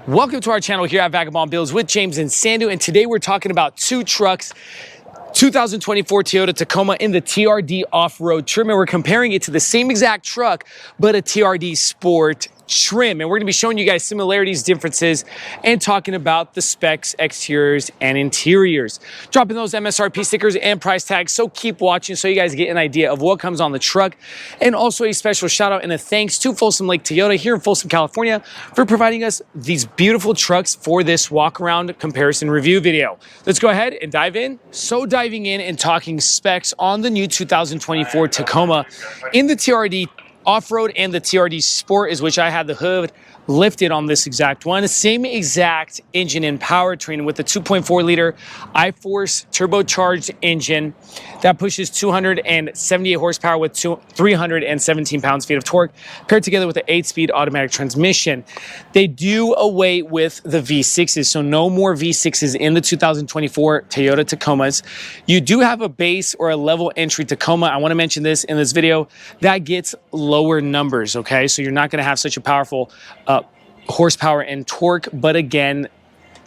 Welcome to our channel here at Vagabond Builds with James and Sandu, and today we're talking about two trucks, 2024 Toyota Tacoma in the TRD off-road trim, and we're comparing it to the same exact truck, but a TRD Sport trim. And we're gonna be showing you guys similarities, differences, and talking about the specs, exteriors, and interiors. Dropping those MSRP stickers and price tags, so keep watching so you guys get an idea of what comes on the truck. And also a special shout out and a thanks to Folsom Lake Toyota here in Folsom, California for providing us these beautiful trucks for this walk around comparison review video. Let's go ahead and dive in. So diving in and talking specs on the new 2024 Tacoma in the TRD off-road and the TRD Sport, is which I had the hood lifted on this exact one. Same exact engine and powertrain with the 2.4 liter I-Force turbocharged engine that pushes 278 horsepower with 317 pounds-feet of torque, paired together with an 8-speed automatic transmission. They do away with the V6s, so no more V6s in the 2024 Toyota Tacomas. You do have a base or a level entry Tacoma. I want to mention this in this video, that gets lower numbers, okay? So you're not going to have such a powerful horsepower and torque, but again,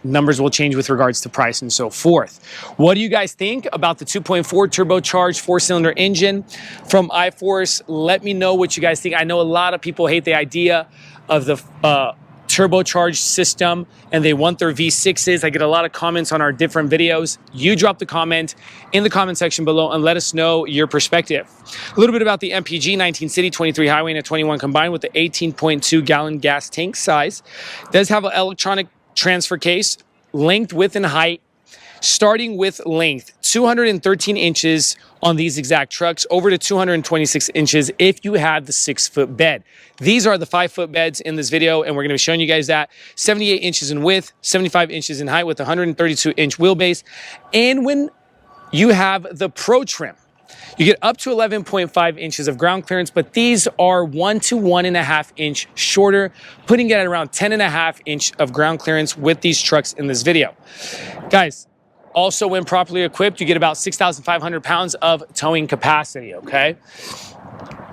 numbers will change with regards to price and so forth. What do you guys think about the 2.4 turbocharged 4-cylinder engine from I-Force? Let me know what you guys think. I know a lot of people hate the idea of the turbocharged system and they want their V6s. I get a lot of comments on our different videos. You drop the comment in the comment section below and let us know your perspective. A little bit about the MPG, 19 city, 23 highway, and a 21 combined with the 18.2 gallon gas tank size. It does have an electronic transfer case, length, width, and height. Starting with length, 213 inches on these exact trucks, over to 226 inches if you have the 6-foot bed. These are the 5-foot beds in this video, and we're going to be showing you guys that. 78 inches in width, 75 inches in height with 132-inch wheelbase. And when you have the Pro trim, you get up to 11.5 inches of ground clearance, but these are 1 to 1.5 inch shorter, putting it at around 10.5 inch of ground clearance with these trucks in this video. Guys, also, when properly equipped, you get about 6,500 pounds of towing capacity, okay?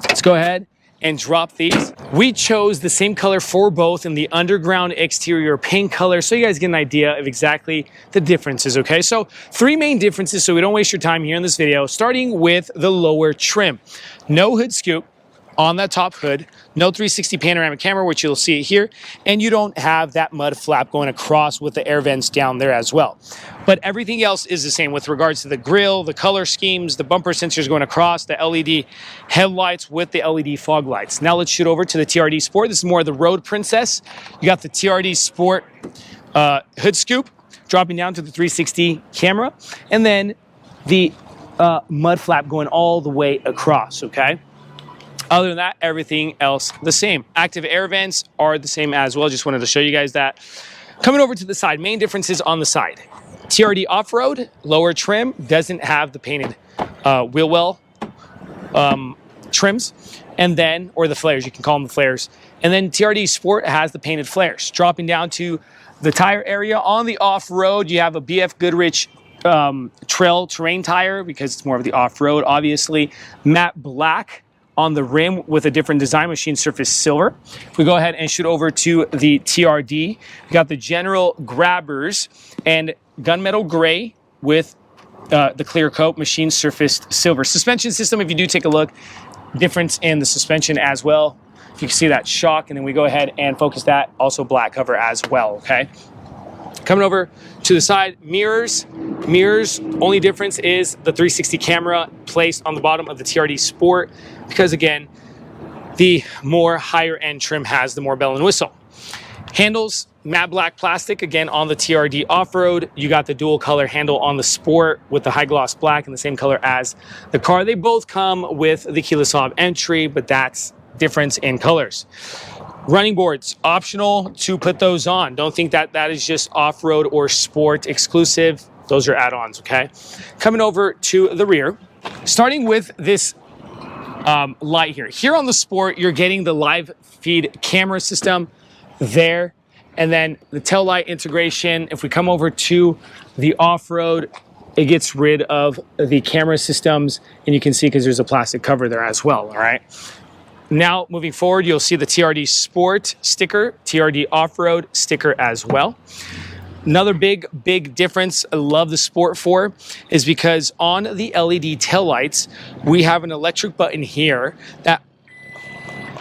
Let's go ahead and drop these. We chose the same color for both in the underground exterior paint color, so you guys get an idea of exactly the differences, okay? So 3 main differences, so we don't waste your time here in this video, starting with the lower trim. No hood scoop on that top hood, no 360 panoramic camera, which you'll see it here, and you don't have that mud flap going across with the air vents down there as well. But everything else is the same with regards to the grille, the color schemes, the bumper sensors going across, the LED headlights with the LED fog lights. Now let's shoot over to the TRD Sport. This is more of the road princess. You got the TRD Sport hood scoop dropping down to the 360 camera, and then the mud flap going all the way across, okay? Other than that, everything else the same. Active air vents are the same as well. Just wanted to show you guys that. Coming over to the side, main differences on the side. TRD off-road, lower trim, doesn't have the painted wheel well trims, and then, or the flares, you can call them the flares. And then TRD Sport has the painted flares. Dropping down to the tire area on the off-road, you have a BF Goodrich trail terrain tire because it's more of the off-road, obviously. Matte black on the rim with a different design, machine surface silver. If we go ahead and shoot over to the TRD, we got the general grabbers and gunmetal gray with the clear coat, machine surfaced silver. Suspension system, if you do take a look, difference in the suspension as well. If you can see that shock, and then we go ahead and focus that, also black cover as well, okay? Coming over to the side, mirrors. Mirrors, only difference is the 360 camera placed on the bottom of the TRD Sport, because again, the more higher end trim has the more bell and whistle. Handles, matte black plastic, again on the TRD off-road. You got the dual color handle on the Sport with the high gloss black and the same color as the car. They both come with the keyless fob entry, but that's difference in colors. Running boards, optional to put those on. Don't think that that is just off-road or sport exclusive. Those are add-ons, okay? Coming over to the rear, starting with this light here. Here on the Sport, you're getting the live feed camera system there, and then the tail light integration. If we come over to the off-road, it gets rid of the camera systems, and you can see because there's a plastic cover there as well, all right? Now, moving forward, you'll see the TRD Sport sticker, TRD Off-Road sticker as well. Another big difference I love the Sport for is because on the LED taillights, we have an electric button here that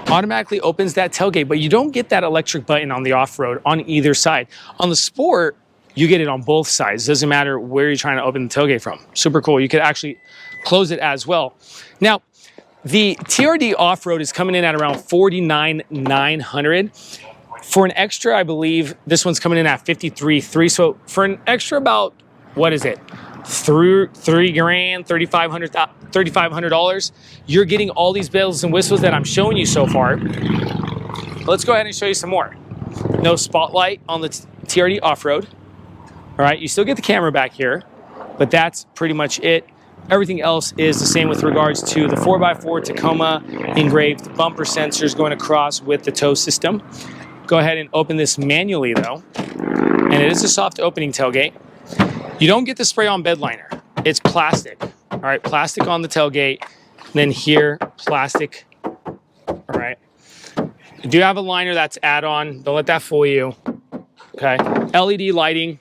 automatically opens that tailgate, but you don't get that electric button on the off-road on either side. On the Sport, you get it on both sides. Doesn't matter where you're trying to open the tailgate from. Super cool. You could actually close it as well. Now, the TRD off-road is coming in at around $49,900. For an extra, I believe this one's coming in at $53,300. So for an extra about, what is it? $3 grand, $3,500, you're getting all these bells and whistles that I'm showing you so far. Let's go ahead and show you some more. No spotlight on the TRD off-road. All right, you still get the camera back here, but that's pretty much it. Everything else is the same with regards to the 4x4 Tacoma engraved bumper sensors going across with the tow system. Go ahead and open this manually though, and it is a soft opening tailgate. You don't get the spray-on bed liner. It's plastic. All right, plastic on the tailgate. Then here, plastic. All right. You do have a liner that's add-on. Don't let that fool you. Okay. LED lighting.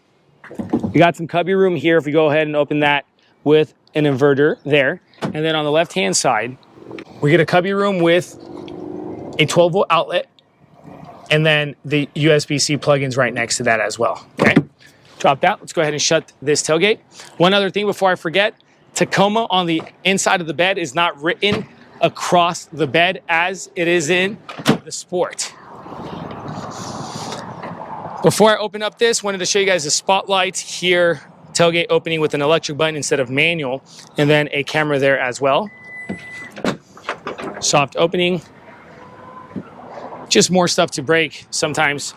You got some cubby room here if you go ahead and open that with an inverter there. And then on the left-hand side, we get a cubby room with a 12-volt outlet and then the USB-C plugins right next to that as well. Okay. Drop that. Let's go ahead and shut this tailgate. One other thing before I forget, Tacoma on the inside of the bed is not written across the bed as it is in the Sport. Before I open up this, wanted to show you guys the spotlights here, tailgate opening with an electric button instead of manual, and then a camera there as well. Soft opening. Just more stuff to break sometimes.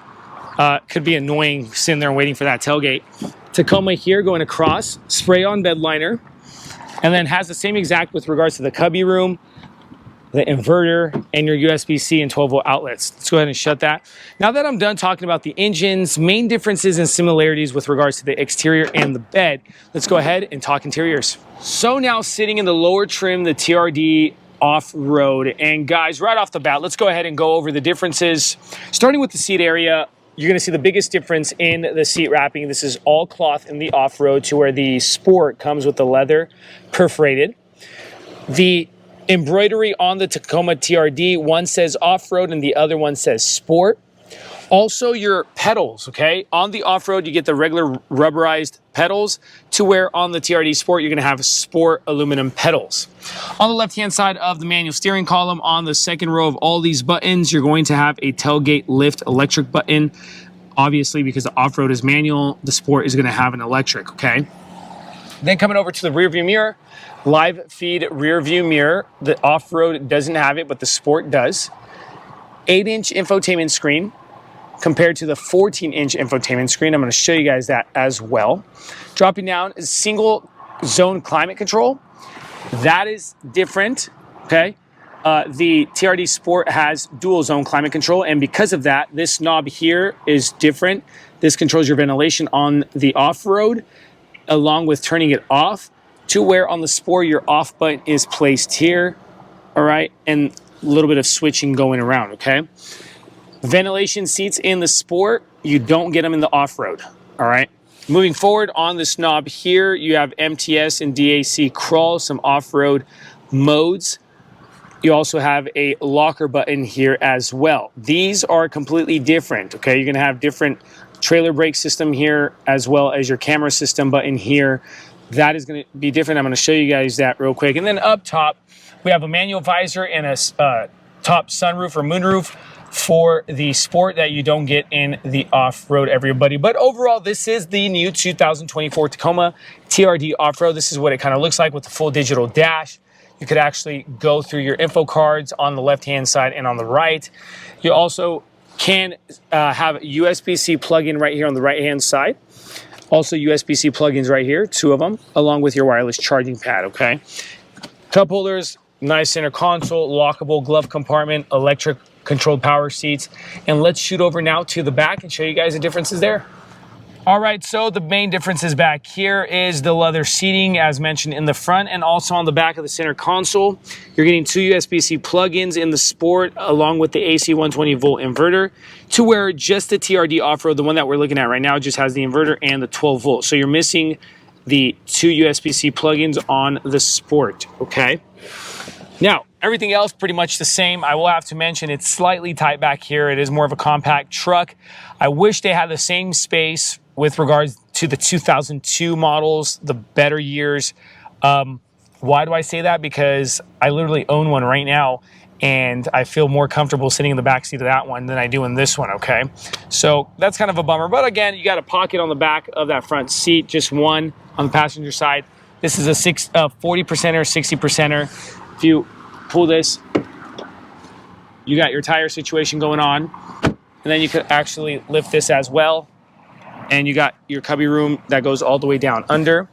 Could be annoying sitting there waiting for that tailgate. Tacoma here going across, spray-on bed liner, and then has the same exact with regards to the cubby room, the inverter, and your USB-C and 12-volt outlets. Let's go ahead and shut that. Now that I'm done talking about the engines, main differences and similarities with regards to the exterior and the bed, let's go ahead and talk interiors. So now sitting in the lower trim, the TRD off-road, and guys, right off the bat, let's go ahead and go over the differences. Starting with the seat area, you're going to see the biggest difference in the seat wrapping. This is all cloth in the off-road to where the Sport comes with the leather perforated. The embroidery on the Tacoma TRD, one says off-road and the other one says Sport. Also your pedals, okay? On the off-road, you get the regular rubberized pedals to where on the TRD Sport, you're gonna have Sport aluminum pedals. On the left-hand side of the manual steering column, on the second row of all these buttons, you're going to have a tailgate lift electric button. Obviously, because the off-road is manual, the Sport is gonna have an electric, okay? Then coming over to the rear view mirror, live feed rear view mirror. The off-road doesn't have it, but the Sport does. 8-inch infotainment screen compared to the 14-inch infotainment screen. I'm going to show you guys that as well. Dropping down is single zone climate control. That is different, okay? The TRD Sport has dual zone climate control, and because of that, this knob here is different. This controls your ventilation on the off-road, along with turning it off, to where on the Sport, your off button is placed here, all right? And a little bit of switching going around, okay? Ventilation seats in the Sport, you don't get them in the off-road, all right? Moving forward on this knob here, you have MTS and DAC crawl, some off-road modes. You also have a locker button here as well. These are completely different, okay? You're gonna have different trailer brake system here as well as your camera system button here. That is gonna be different. I'm gonna show you guys that real quick. And then up top, we have a manual visor and a top sunroof or moonroof for the Sport that you don't get in the off-road, everybody. But overall, this is the new 2024 Tacoma TRD off-road. This is what it kind of looks like with the full digital dash. You could actually go through your info cards on the left-hand side and on the right. You also can have a USB-C plug-in right here on the right-hand side. Also USB-C plugins right here, 2 of them, along with your wireless charging pad, okay? Cup holders, nice center console, lockable glove compartment, electric controlled power seats. And let's shoot over now to the back and show you guys the differences there. All right, so the main differences back here is the leather seating, as mentioned in the front, and also on the back of the center console. You're getting 2 USB-C plug-ins in the Sport, along with the AC 120-volt inverter, to where just the TRD Off-Road, the one that we're looking at right now, just has the inverter and the 12-volt. So you're missing the 2 USB-C plug-ins on the Sport, okay? Now, everything else pretty much the same. I will have to mention it's slightly tight back here. It is more of a compact truck. I wish they had the same space with regards to the 2002 models, the better years. Why do I say that? Because I literally own one right now, and I feel more comfortable sitting in the back seat of that one than I do in this one, okay? So that's kind of a bummer. But again, you got a pocket on the back of that front seat, just one on the passenger side. This is a 40%er, 60%er. If you pull this, you got your tire situation going on. And then you could actually lift this as well. And you got your cubby room that goes all the way down under.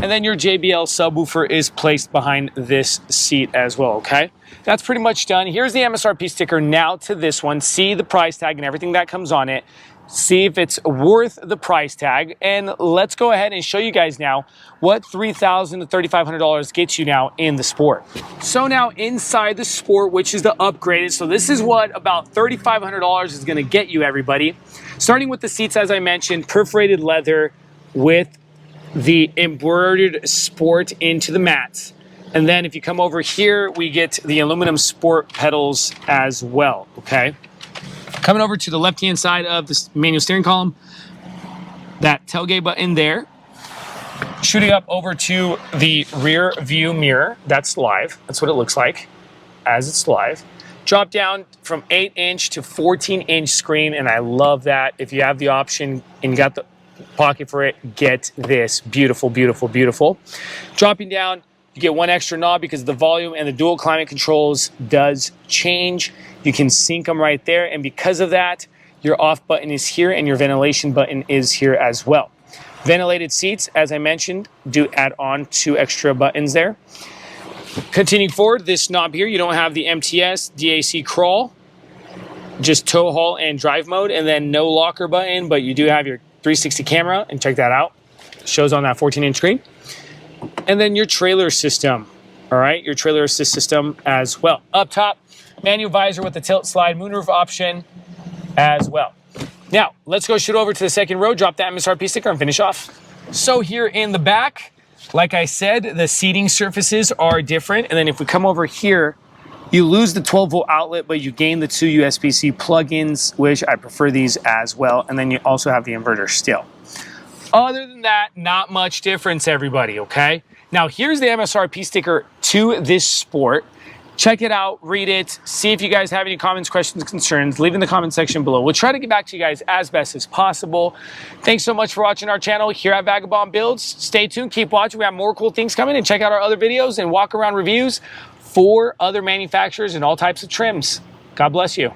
And then your JBL subwoofer is placed behind this seat as well, okay? That's pretty much done. Here's the MSRP sticker now to this one. See the price tag and everything that comes on it. See if it's worth the price tag. And let's go ahead and show you guys now what $3,000 to $3,500 gets you now in the Sport. So now inside the Sport, which is the upgraded, so this is what about $3,500 is gonna get you, everybody. Starting with the seats, as I mentioned, perforated leather with the embroidered Sport into the mats. And then if you come over here, we get the aluminum Sport pedals as well, okay? Coming over to the left-hand side of the manual steering column, that tailgate button there. Shooting up over to the rear view mirror, that's live. That's what it looks like as it's live. Drop down from 8-inch to 14-inch screen, and I love that. If you have the option and you got the pocket for it, get this. Beautiful, beautiful, beautiful. Dropping down, you get one extra knob because the volume and the dual climate controls does change. You can sync them right there, and because of that, your off button is here and your ventilation button is here as well. Ventilated seats, as I mentioned, do add on 2 extra buttons there. Continuing forward, this knob here, you don't have the MTS, DAC crawl, just tow, haul, and drive mode, and then no locker button, but you do have your 360 camera, and check that out. It shows on that 14-inch screen. And then your trailer system, all right? Your trailer assist system as well. Up top, manual visor with the tilt slide moonroof option as well. Now, let's go shoot over to the second row, drop that MSRP sticker, and finish off. So here in the back, like I said, the seating surfaces are different. And then if we come over here, you lose the 12-volt outlet, but you gain the 2 USB-C plugins, which I prefer these as well. And then you also have the inverter still. Other than that, not much difference, everybody, okay? Now, here's the MSRP sticker to this Sport. Check it out, read it, see if you guys have any comments, questions, concerns. Leave in the comment section below. We'll try to get back to you guys as best as possible. Thanks so much for watching our channel here at Vagabond Builds. Stay tuned, keep watching. We have more cool things coming, and check out our other videos and walk around reviews for other manufacturers and all types of trims. God bless you.